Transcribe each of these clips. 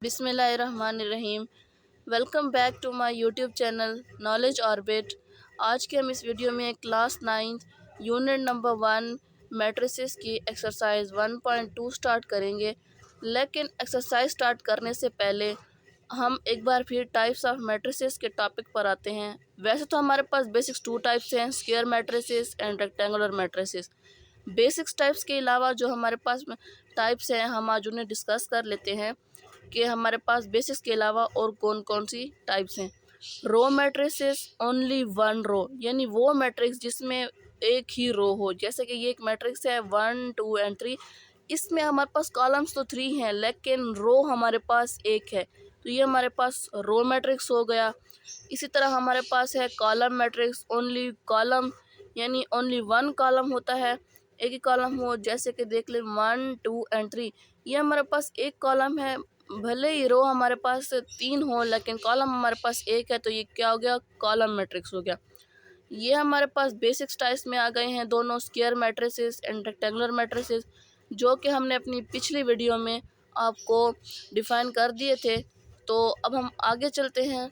बिस्मिल्लाहिर्रहमानिर्रहीम। Welcome back to my YouTube channel Knowledge Orbit. आज के हम इस वीडियो में क्लास 9 यूनिट नंबर 1 मैट्रिसेस की एक्सरसाइज 1.2 स्टार्ट करेंगे। लेकिन एक्सरसाइज स्टार्ट करने से पहले हम एक बार फिर टाइप्स ऑफ मैट्रिसेस के टॉपिक पर आते हैं। वैसे तो हमारे पास बेसिक्स 2 टाइप्स हैं, square matrices and rectangular matrices. Basics types के अलावा जो हमारे पास टाइप्स हैं हम आज उन्हें डिस्कस कर लेते हैं कि हमारे पास बेसिक्स के अलावा और कौन कौन सी टाइप्स हैं। रो मैट्रिसेस ओनली वन रो, यानी वो मैट्रिक्स जिसमें एक ही रो हो। जैसे कि ये एक मैट्रिक्स है 1 2 एंड 3, इसमें हमारे पास कॉलम्स तो 3 हैं लेकिन रो हमारे पास एक है, तो ये हमारे पास रो मैट्रिक्स हो गया। इसी तरह हमारे पास है कॉलम मैट्रिक्स, ओनली कॉलम यानी ओनली वन कॉलम होता है, एक ही कॉलम हो। जैसे कि देख ले 1 2 एंड 3, ये हमारे पास एक कॉलम है, भले ही रो हमारे पास 3 हो लेकिन कॉलम हमारे पास एक है, तो ये क्या हो गया, कॉलम मैट्रिक्स हो गया। ये हमारे पास बेसिक्स टाइप्स में आ गए हैं दोनों, square matrices and rectangular matrices, जो कि हमने अपनी पिछली वीडियो में आपको डिफाइन कर दिए थे। तो अब हम आगे चलते हैं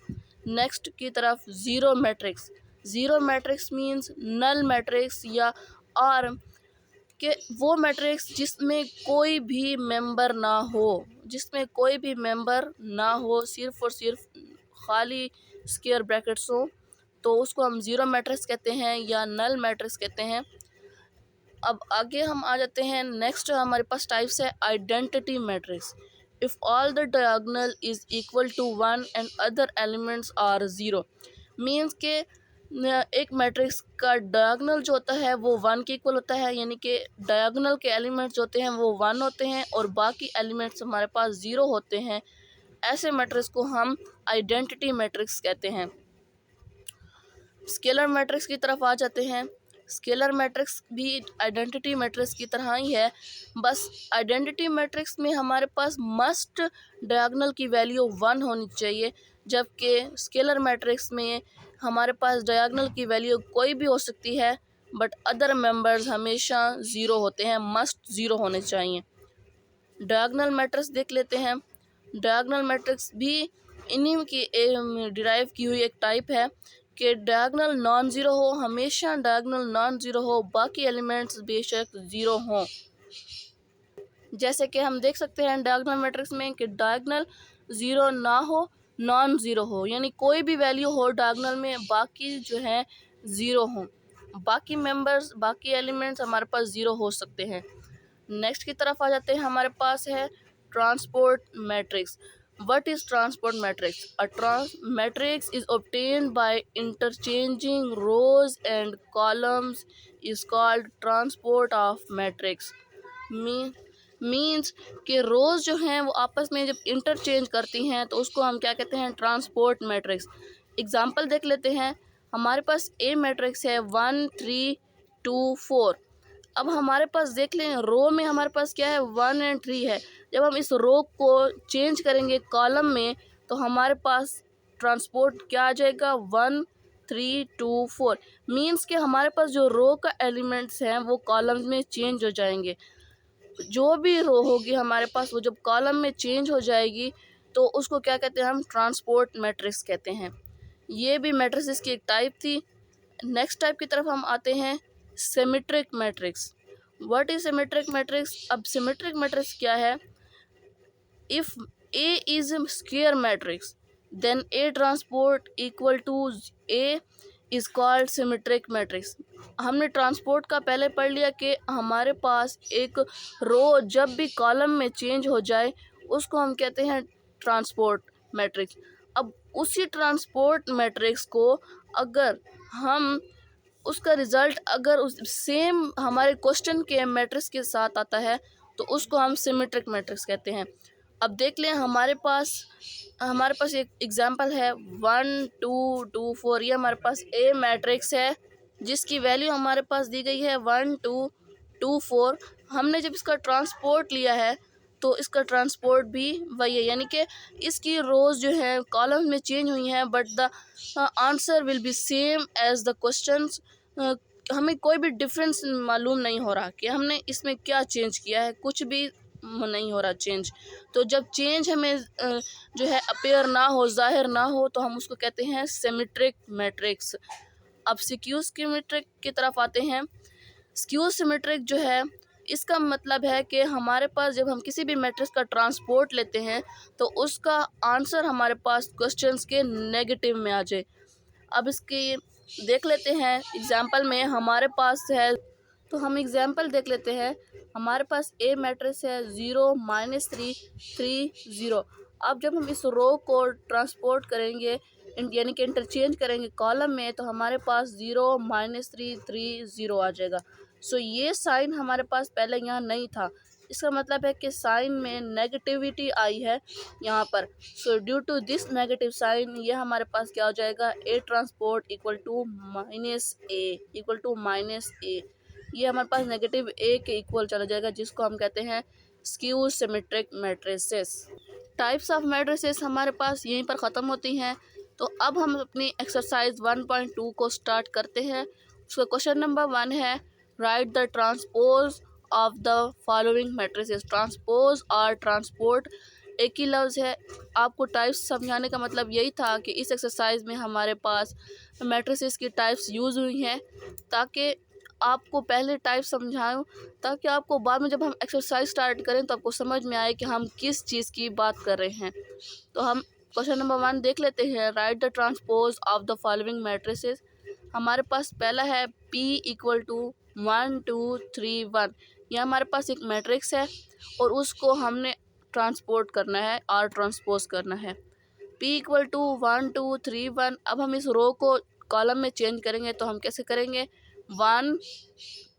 नेक्स्ट की तरफ। Zero matrix. Zero matrix means null matrix या और कि वो मैट्रिक्स जिसमें कोई भी मेंबर ना हो, जिसमें कोई भी मेंबर ना हो, सिर्फ और सिर्फ खाली स्क्वायर ब्रैकेट्स हो, तो उसको हम ज़ीरो मैट्रिक्स कहते हैं या नल मैट्रिक्स कहते हैं। अब आगे हम आ जाते हैं, नेक्स्ट हमारे पास टाइप्स है identity matrix. If all the diagonal is equal to 1 and other elements are zero, means के एक मैट्रिक्स का डायगोनल जो होता है वो 1 के इक्वल होता है, यानी कि डायगोनल के एलिमेंट्स जो होते हैं वो 1 होते हैं और बाकी एलिमेंट्स हमारे पास 0 होते हैं। ऐसे मैट्रिक्स को हम आइडेंटिटी मैट्रिक्स कहते हैं। स्केलर मैट्रिक्स की तरफ आ जाते हैं। स्केलर मैट्रिक्स भी आइडेंटिटी मैट्रिक्स की तरह ही है, बस आइडेंटिटी मैट्रिक्स में हमारे पास मस्ट डायगोनल की वैल्यू 1 होनी चाहिए, जबकि स्केलर मैट्रिक्स में हमारे पास डायगोनल की वैल्यू कोई भी हो सकती है बट अदर मेंबर्स हमेशा 0 होते हैं, मस्ट 0 होने चाहिए। डायगोनल मैट्रिक्स देख लेते हैं। डायगोनल मैट्रिक्स भी इन्हीं की डिराइव की हुई एक टाइप है कि डायगोनल नॉन ज़ीरो हो, हमेशा डायगोनल नॉन ज़ीरो हो, बाकी एलिमेंट्स बेशक 0 हों। जैसे कि हम देख सकते हैं डायगोनल मैट्रिक्स में कि डायगोनल 0 ना हो, नॉन ज़ीरो हो, यानी कोई भी वैल्यू हो डायगोनल में, बाकी जो है 0 हों, बाकी मेंबर्स बाकी एलिमेंट्स हमारे पास 0 हो सकते हैं। नेक्स्ट की तरफ आ जाते हैं, हमारे पास है transport matrix. What is transport matrix? A matrix is obtained by interchanging rows and columns is called transport of matrix. Means कि रोज़ जो हैं वो आपस में जब इंटरचेंज करती हैं तो उसको हम क्या कहते हैं, ट्रांसपोर्ट मैट्रिक्स। एग्जांपल देख लेते हैं। हमारे पास ए मैट्रिक्स है 1 3 2 4। अब हमारे पास देख लें रो में हमारे पास क्या है, 1 एंड 3 है। जब हम इस रो को चेंज करेंगे कॉलम में तो हमारे पास ट्रांसपोर्ट क्या आ जाएगा, 1 3 2 4। मीन्स कि हमारे पास जो रो का एलिमेंट्स हैं वो कॉलम में चेंज हो जाएंगे। जो भी रो होगी हमारे पास वो जब कॉलम में चेंज हो जाएगी तो उसको क्या कहते हैं, हम ट्रांसपोर्ट मैट्रिक्स कहते हैं। ये भी मैट्रिक्स की एक टाइप थी। नेक्स्ट टाइप की तरफ हम आते हैं, symmetric matrix. What is symmetric matrix? अब सिमेट्रिक मैट्रिक्स क्या है? If A is square matrix then A transport equal to A is called symmetric matrix. हमने ट्रांसपोर्ट का पहले पढ़ लिया कि हमारे पास एक रो जब भी कॉलम में चेंज हो जाए उसको हम कहते हैं ट्रांसपोर्ट मैट्रिक्स। अब उसी ट्रांसपोर्ट मैट्रिक्स को अगर हम उसका रिज़ल्ट अगर उस सेम हमारे क्वेश्चन के मैट्रिक्स के साथ आता है तो उसको हम सिमेट्रिक मैट्रिक्स कहते हैं। अब देख लें हमारे पास एक एग्जांपल है 1 2 2 4। ये हमारे पास ए मैट्रिक्स है जिसकी वैल्यू हमारे पास दी गई है 1 2 2 4। हमने जब इसका ट्रांसपोर्ट लिया है तो इसका ट्रांसपोर्ट भी वही है, यानी कि इसकी रोज़ जो है कॉलम में चेंज हुई हैं but the answer will be same as the questions. हमें कोई भी डिफरेंस मालूम नहीं हो रहा कि हमने इसमें क्या चेंज किया है, कुछ भी नहीं हो रहा चेंज। तो जब चेंज हमें जो है अपीयर ना हो, ज़ाहिर ना हो, तो हम उसको कहते हैं सिमेट्रिक मैट्रिक्स। अब स्क्यू सिमेट्रिक की तरफ आते हैं। स्क्यू सिमेट्रिक जो है इसका मतलब है कि हमारे पास जब हम किसी भी मैट्रिक्स का ट्रांसपोर्ट लेते हैं तो उसका आंसर हमारे पास क्वेश्चंस के नेगेटिव में आ जाए। अब इसकी देख लेते हैं एग्जांपल में हमारे पास है, तो हम एग्जांपल देख लेते हैं। हमारे पास ए मैट्रिक्स है 0 -3 3 0। अब जब हम इस रो को ट्रांसपोर्ट करेंगे यानी कि इंटरचेंज करेंगे कॉलम में, तो हमारे पास 0 -3 3 0 आ जाएगा। सो ये साइन हमारे पास पहले यहाँ नहीं था, इसका मतलब है कि साइन में नेगेटिविटी आई है यहाँ पर। So due to this negative sign ये हमारे पास क्या हो जाएगा, A transport equal to -a। ये हमारे पास नेगेटिव ए के इक्वल चला जाएगा, जिसको हम कहते हैं skew symmetric matrices. Types of matrices हमारे पास यहीं पर ख़त्म होती हैं। तो अब हम अपनी एक्सरसाइज 1.2 को स्टार्ट करते हैं। उसका क्वेश्चन नंबर 1 है, right the transpose of the following matrices. Transpose और ट्रांसपोर्ट एक ही लफ्ज़ है। आपको टाइप्स समझाने का मतलब यही था कि इस एक्सरसाइज में हमारे पास मैट्रिसेस की टाइप्स यूज़ हुई हैं, ताकि आपको पहले टाइप समझाऊं, ताकि आपको बाद में जब हम एक्सरसाइज स्टार्ट करें तो आपको समझ में आए कि हम किस चीज़ की बात कर रहे हैं। तो हम क्वेश्चन नंबर 1 देख लेते हैं। Right the transpose of the following matrices. हमारे पास पहला है P इक्वल टू 1 2 3 1। यह हमारे पास एक मैट्रिक्स है और उसको हमने ट्रांसपोर्ट करना है और ट्रांसपोज करना है। P equal to 1 2 3 1। अब हम इस रो को कॉलम में चेंज करेंगे, तो हम कैसे करेंगे, 1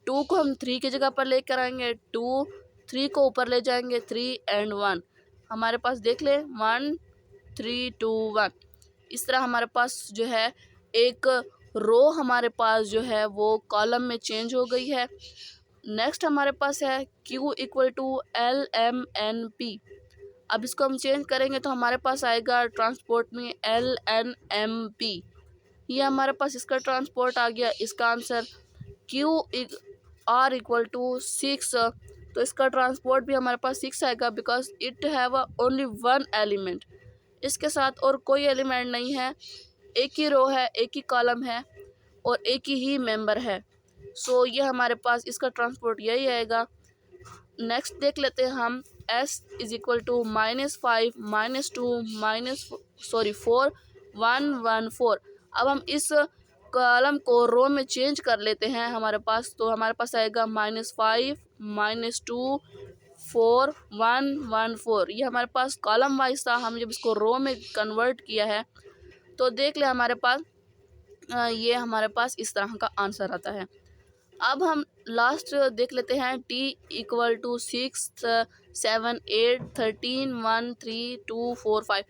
2 को हम 3 की जगह पर लेकर आएंगे, 2 3 को ऊपर ले जाएंगे, 3 एंड 1। हमारे पास देख ले 1 3 2 1। इस तरह हमारे पास जो है एक रो हमारे पास जो है वो कॉलम में चेंज हो गई है। नेक्स्ट हमारे पास है Q equal to L M N P। अब इसको हम चेंज करेंगे तो हमारे पास आएगा ट्रांसपोर्ट में L N M P। ये हमारे पास इसका ट्रांसपोर्ट आ गया। इसका answer Q R equal to 6। तो इसका ट्रांसपोर्ट भी हमारे पास 6 आएगा, because it have only 1 element. इसके साथ और कोई एलिमेंट नहीं है, एक ही रो है, एक ही कॉलम है और एक ही मेंबर है। सो ये हमारे पास इसका ट्रांसपोर्ट यही आएगा। नेक्स्ट देख लेते हैं हम S इज इक्वल टू -5 -2 4 1 1 4। अब हम इस कॉलम को रो में चेंज कर लेते हैं हमारे पास, तो हमारे पास आएगा -5 -2 4 1 1 4। ये हमारे पास कॉलम वाइज था, हम जब इसको रो में कन्वर्ट किया है तो देख ले हमारे पास ये हमारे पास इस तरह का आंसर आता है। अब हम लास्ट देख लेते हैं T इक्वल टू 6 7 8 13 1 3 2 4 5।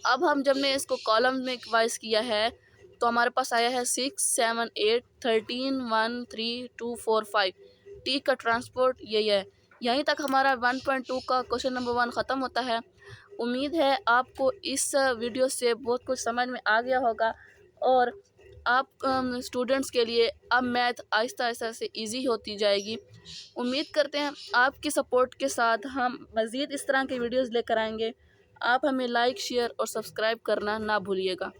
अब हम जब ने इसको कॉलम में वाइज किया है तो हमारे पास आया है 6 7 8 13 1 3 2 4 5। T का ट्रांसपोर्ट यही है। यहीं तक हमारा 1.2 का क्वेश्चन नंबर 1 ख़त्म होता है। उम्मीद है आपको इस वीडियो से बहुत कुछ समझ में आ गया होगा और आप स्टूडेंट्स के लिए अब मैथ आहिस्ता आहिस्ता से इजी होती जाएगी। उम्मीद करते हैं आपकी सपोर्ट के साथ हम मज़ीद इस तरह के वीडियोस लेकर आएंगे। आप हमें लाइक शेयर और सब्सक्राइब करना ना भूलिएगा।